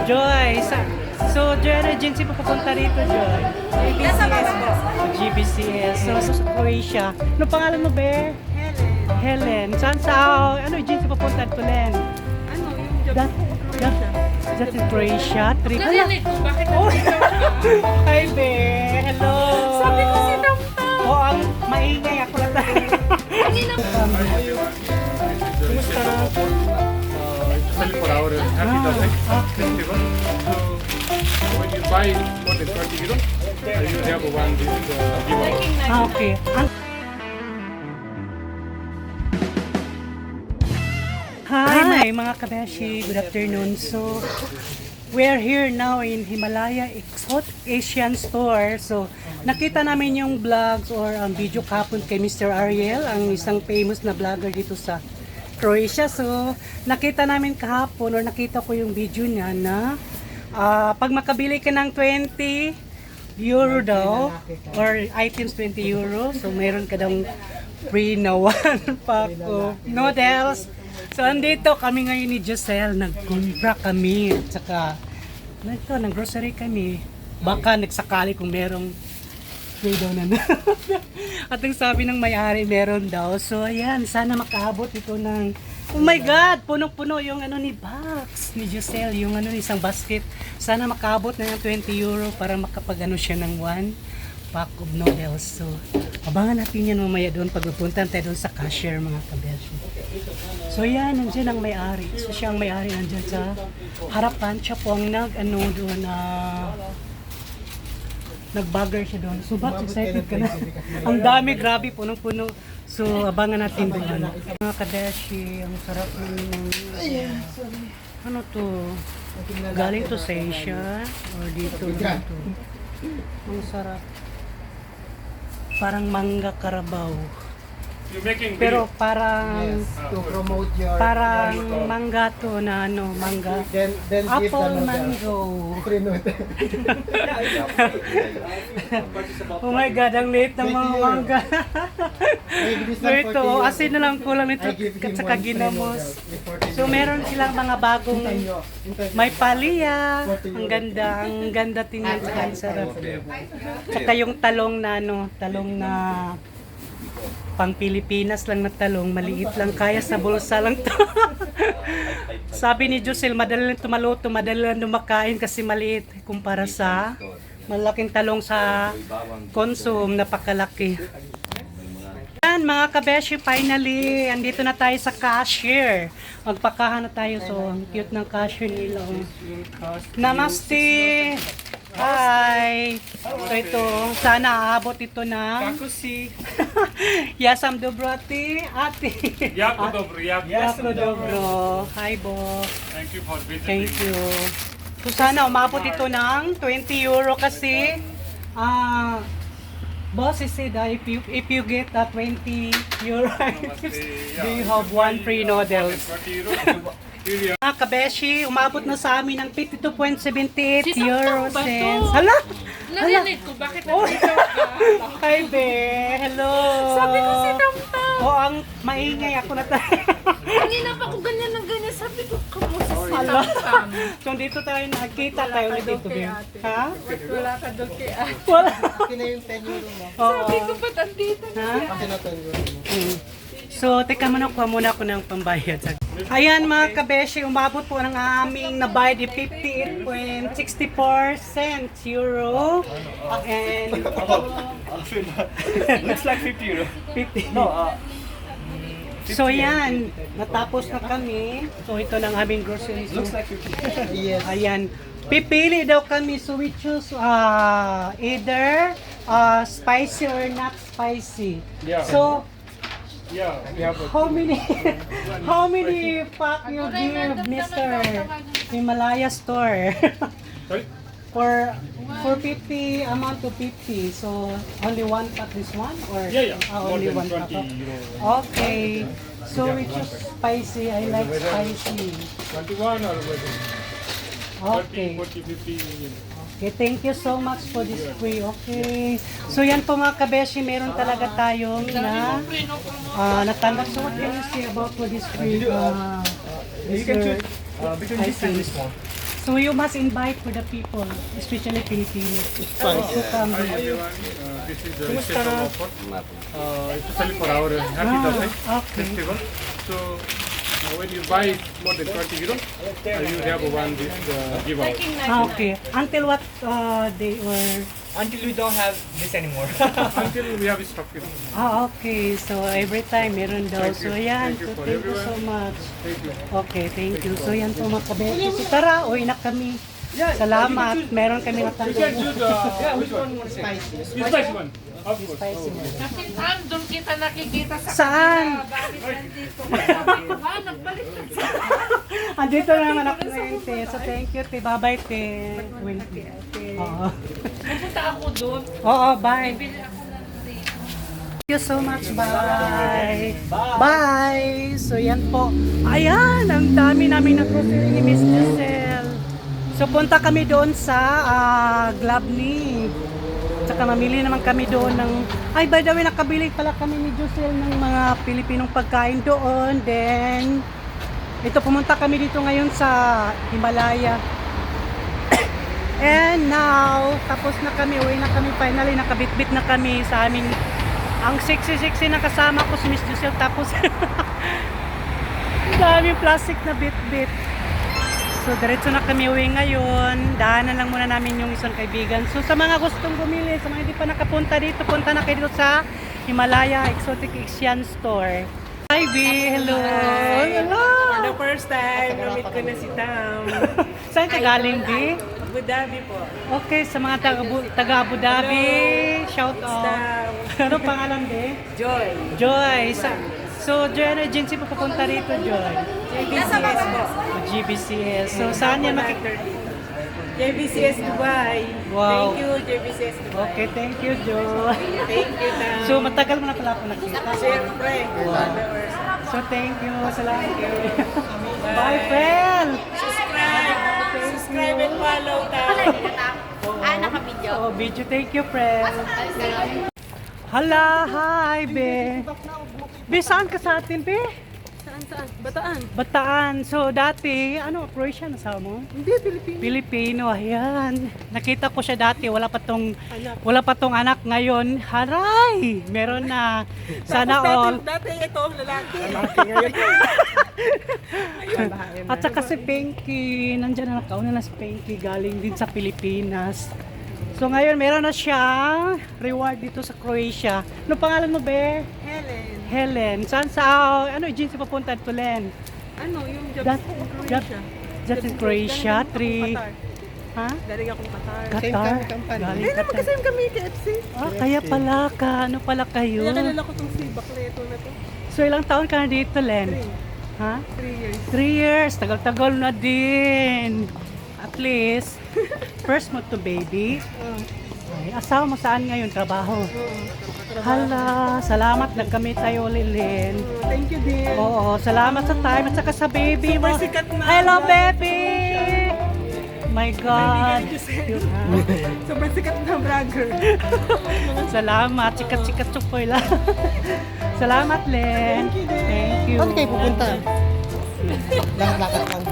Joy, so Joy, ano agency pa papunta rito, Joy? GBCS po. GBCS. So, sa Croatia. Ano pangalan mo, Be? Helen. Saan sa, ano agency papunta to, Len? Ano, yung job That in Croatia. Trip. Narinig ko, bakit Oh. nandito ka? Hi, Be. Hello. Sabi ko si Tamta. Oo, ang maingay ako na tayo. Kanina. Kumusta na? Selling for our happy Dasai festival. So when you buy more than 20 euros, you have one giveaway. Okay. Hi, mga kabeshi. Good afternoon. So, we are here now in Himalaya South Asian Store. So, nakita namin yung vlogs or ang video kahapon kay Mr. Ariel, ang isang famous na vlogger dito sa Croatia. So, nakita namin kahapon or nakita ko yung video niya na pag makabili ka ng 20 euro daw or items 20 euro, so meron ka daw free na one pack of noodles. So, andito kami ngayon ni Giselle, nag-kumpra kami at saka nag-grocery kami. Baka nagsakali kung merong free daw na. At ang sabi ng may-ari, meron daw. So, ayan, sana makaabot ito ng, oh my God, punong-puno yung ano ni box ni Giselle, yung ano isang basket. Sana makaabot na ng 20 euro para makapag-ano siya ng one pack of noodles. So, abangan natin yan mamaya doon pagpupunta tayo doon sa cashier, mga kabeshi. So, yan, nandiyan ang may-ari. So, siya ang may-ari nandiyan sa harapan. Siya po ang nag-ano doon na nag-bagger siya doon. So, bakit excited ka na? Ang dami, grabe, punong-puno. So, abangan natin doon. Mga kadeshi, ang sarap ng ano to? Galing to sa Asia or dito. Ang sarap. Parang mangga karabaw. You're making Pero parang To promote your parang mangga to na ano, mangga. then give Apple the mango. free note. Oh my God, ang liit ng mga mangga. So ito, asin na lang kulang nito at saka ginamos. So meron silang mga bagong may palya. Ang ganda tingnan sa ang sarap. Saka yung talong na ano, talong na pang Pilipinas lang na talong, maliit lang, kaya sa bulsa lang to. Sabi ni Josel, madali lang tumaluto, madali lang dumakain kasi maliit kumpara sa malaking talong sa consume, napakalaki. Yan mga kabeshi, finally, andito na tayo sa cashier. Magpakahan na tayo, so ang cute ng cashier nila. Namaste! Hi! So ito, sana aabot ito ng Kakusi. Yasam Dobrati, ate. Jako dobro, jako. Yako Dobro. Hi, Bo. Thank you for visiting. Thank you. So sana umabot ito ng 20 euro kasi boss is said if you get that 20 euro do you have one free noodles. 20 euros. Really, Mga kabeshi, umabot na sa amin ng 52.78 Si euro Tamtang ba to? cents. Hala! Narinig ko, bakit nandito ka? Hi, Be. Hello. Sabi ko si Tamta. Oo, ang maingay ako na tayo. Kanina pa ko ganyan ng ganyan. Sabi ko, kamusta si Hala. Tamtam? So, dito tayo nakikita tayo ulit dito, Be. Ha? Wala ka doon kay ate. Wala. Akin na yung 10 euro mo. Oo. Sabi ko, ba't andito na? Ha? Akin na 10 euro mo. So, teka muna, kuha muna ako ng pambayad. Ayan mga kabeshi, umabot po ng aming nabayad di 58.64 cents euro. And looks like 50 euros. 50. So yan, natapos na kami. So ito ng aming groceries. Looks like 50. Yes. Ayan. Pipili daw kami, so we choose either spicy or not spicy. Yeah. So, Yeah, we have a how many pack you give, Mr. Himalaya Store? sorry? for 50 amount to 50. So only one pack this one or Yeah, more only than one pack? 20 euro. Okay. So we choose spicy. I like spicy. 21 or whether Okay. 30, 40, 50. Okay, thank you so much for this free. Okay. So yan po mga kabeshi, meron talaga tayong na natanggap. So what can you say about for this free? You can choose between this and this one. So you must invite for the people, especially Filipinos. fine. To come Hi here. everyone, this is a special offer, especially for our Happy Dasai okay. festival. So when you buy more than 20 euro, you have one giveaway. Okay. Until what day or... Until we don't have this anymore. Until we have stock. Okay. So every time meron daw. Thank you. So yan. Thank you So for thank you so everyone. much. Thank you. Okay, thank you. So yan po mga kabeshi. So tara, uwi na kami. Salamat. Meron kami natanggap. Which one? The spicy one. Of course. Kasi Sam, doon kita nakikita sa Saan? kanila. Bakit nandito? Ba, nagbalik ka sa Andito na naman ako ngayon, te. So thank you, te. Bye-bye, te. Oo. Pupunta ako doon. Oo, bye. Bili ako ng dito. Thank you so much. Bye. Bye. So yan po. Ayan, ang dami namin na grocery ni Miss Giselle. So punta kami doon sa Glabni. Tsaka mamili naman kami doon ng... Ay, by the way, nakabili pala kami ni Giselle ng mga Pilipinong pagkain doon. Then, ito, pumunta kami dito ngayon sa Himalaya. And now, tapos na kami, uwi na kami finally, nakabitbit na kami sa aming... Ang sexy-sexy na kasama ko si Miss Giselle. Tapos, ang daming plastic na bit-bit. So, diretso na kami uwi ngayon. Daanan lang muna namin yung isang kaibigan. So, sa mga gustong bumili, sa mga hindi pa nakapunta dito, punta na kayo dito sa Himalaya Exotic Asian Store. Hi, B! Hello! Hello! For the first time, namit ko na si Tam. Saan ka galing, B? Abu Dhabi po. Okay, sa mga taga Abu Dhabi, shout out. Tam. Ano pangalan, B? Joy. Joy. So, Joy, ano agency po papunta rito, Joy? JBCS po. GBCS. So, saan yan JBCS Dubai. Wow. Thank you, JBCS Dubai. Okay, thank you, Joy. Thank you, Tam. So, matagal mo na pala ako nakita. Siyempre, followers. So, thank you. Salamat. Bye, friend. Subscribe and follow, Tam. Naka-video. Oh, video. Thank you, friend. Hala, hi, be. Be, saan ka sa atin, be? Saan? Bataan. Bataan. So, dati, ano, Croatian asawa mo? Hindi, Pilipino. Filipino, ayan. Nakita ko siya dati, wala pa tong anak ngayon. Haray! Meron na. Sana all. Dati ito, lalaki. At saka si Pinky, nandiyan na nakauna na si Pinky, galing din sa Pilipinas. So ngayon meron na siyang reward dito sa Croatia. Ano pangalan mo, be? Helen. Helen. Saan sa, ano agency papunta to, Len? Ano, yung job That, in that, Croatia. that's in Croatia, 3. Ha? Daling akong Qatar. Qatar? company. Galing Ay, Qatar. magkasama kami KFC. Ah, kaya pala ka. Ano pala kayo? Kaya kilala ko tong si Bakleto na to. So ilang taon ka na dito, Len? 3 Ha? years. 3 years. Tagal-tagal na din. At least, first mo to, baby. Ay, asawa mo saan ngayon? Trabaho? Hala, salamat. Nagkamit tayo, Lilin. Thank you, dear. Oo, salamat sa time at saka sa baby mo. Super sikat na. Hello, baby! My God. Sobrang sikat na vlogger. Salamat. Sikat-sikat chupoy lang. Salamat, Len. Thank you. Saan kayo pupunta? Lakad-lakad lang.